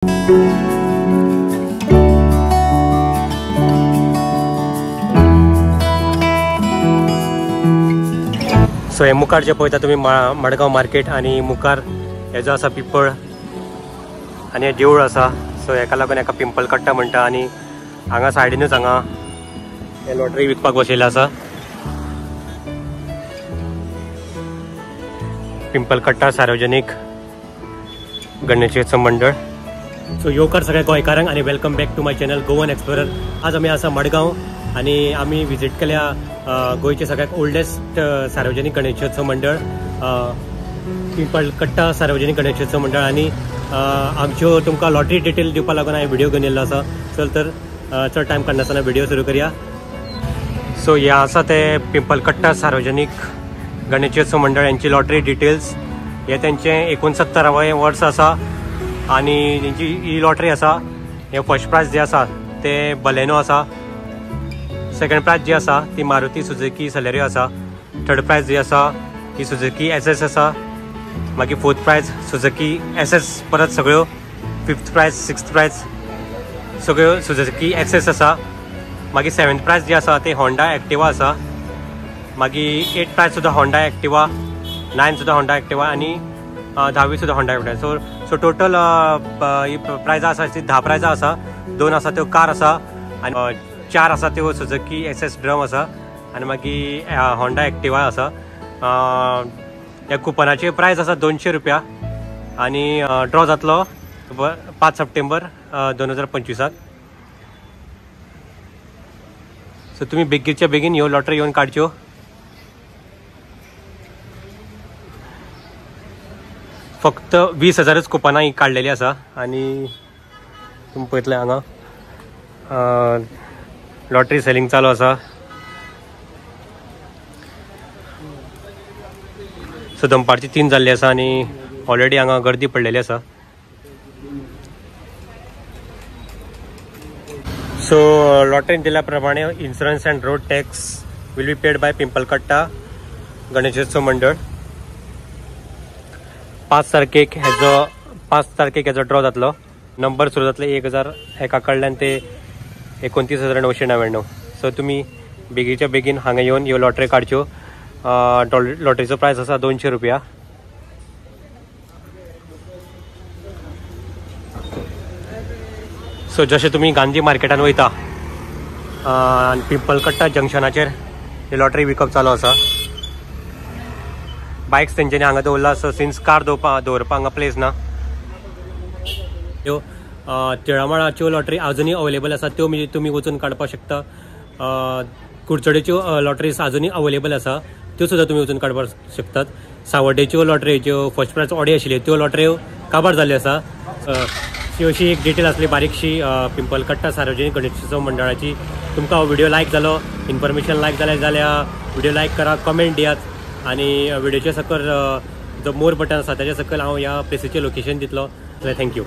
So हे मुखार जे पळयता तुमी मडगांव मार्केट आणि मुखार हे जो आसा पिंपळ आणि हे देवूळ आसा. सो हेका लागून हेका पिंपल कट्टा म्हणटा. आणि हांगा सायडीनूच हांगा हे लॉटरी विकपाक बसयले आसा. पिंपल कट्टा सार्वजनिक गणेशोत्सव मंडळ. सो येवकार सगळ्या गोंयकारांक आणि welcome back to my channel Goan Explorer. आज आमी आसा मडगांव आणि आमी विजीट केल्या गोंयचे सगळ्यात ओल्डेस्ट सार्वजनिक गणेशोत्सव मंडळ पिंपळ कट्टा सार्वजनिक गणेशोत्सव मंडळ. आणि आमच्यो तुमकां लॉटरी डिटेल दिवपा लागून हांवें व्हिडिओ घेवन येयल्लो आसा. चल तर चड टायम काडनासतना व्हिडिओ सुरू करूया. सो हे आसा ते पिंपल कट्टा सार्वजनिक गणेशोत्सव मंडळ यांची लॉटरी डिटेल्स. हे त्यांचे 69वें वर्स आसा. आणि तेंची ही लॉटरी आसा. हे फर्स्ट प्राइज जे आसा ते बलेनो आसा. सेकंड प्राइज जी आसा ती मारुती सुझुकी सलेरियो आसा. थर्ड प्राइज जी आसा ती सुझुकी एसएस आसा. मागीर फोर्थ प्राइज सुझुकी एसएस परत सगळ्यो. फिफ्थ प्राइज सिक्स्थ प्राइज सगळ्यो सुझुकी एक्सेस आसा. मागीर सेवेंथ प्राइज जी आसा ती होंडा एक्टिवा आसा. मागीर 8th प्राइज सुद्दां होंडा एक्टिवा, 9th सुद्दां होंडा एक्टिवा आणि 10वी सुद्दां होंडा एक्टिवा. सो टोटल ही प्रायजां आसा ती 10 प्रायजां आसा. 2 आसा त्यो कार आसा आणि 4 आसा त्यो सुझुकी एसएस ड्रम आसा. आणि मागीर होंडा एक्टिवा आसा. ह्या कुपनाचे प्रायस आसा 200 रुपया. आणि ड्रॉ जातलो 5 सप्टेंबर 2025. सो तुमी बेगीच्या बेगीन ह्यो लॉटरी येवन काडच्यो. फक्त 20,000च कुपनां ही काडलेली आसा. आणि तुमी पळयतले हांगा लॉटरी सेलिंग चालू आसा. सो दनपारची 3 जाल्ली आसा आणि ऑलरेडी हांगा गर्दी पडलेली आसा. सो लॉटरीन दिल्या प्रमाणे insurance and road tax will be paid by pimple कट्टा गणेशोत्सव मंडळ. 5 तारखेक हेजो ड्रॉ जातलो. नंबर सुरू जातले 1000 एका कडल्यान ते 29,999. सो तुमी बेगीच्या बेगीन हांगा येवन ह्यो लॉटरी काडच्यो. लॉटरीचो प्रायस आसा 200 रुपया. सो जशें तुमी गांधी मार्केटान वयता आनी पिंपल कट्टा जंक्शनाचेर ही लॉटरी विकप चालू आसा. बायक्स तेंच्यांनी हांगा दवरला आसा सिन्स कार दवरपाक हांगा प्लेस ना. ह्यो तिळामळाच्यो लॉटरी अजुनूय अवेलेबल आसा. त्यो तुमी वचून काडपाक शकता. कुडचडेच्यो लॉटरीज अजुनूय अवेलेबल आसा. त्यो सुद्दां तुमी वचून काडपाक शकतात. सावड्डेच्यो लॉटरी ज्यो फर्स्ट प्राइज ऑडी आशिल्ल्यो त्यो लॉटरी काबार जाल्ल्यो आसा. अशी एक डिटेल आसली बारीकशी पिंपल कट्टा सार्वजनिक गणेशोत्सव मंडळाची. तुमकां हो व्हिडिओ लायक जालो, इन्फॉर्मेशन लायक जाल्यार व्हिडिओ लायक करा, कमेंट दियात. आणि व्हिडिओच्या सकयल जो मोर बटन आसा त्याच्या सकयल हांव ह्या प्लेसीचें लोकेशन दितलो. थँक्यू.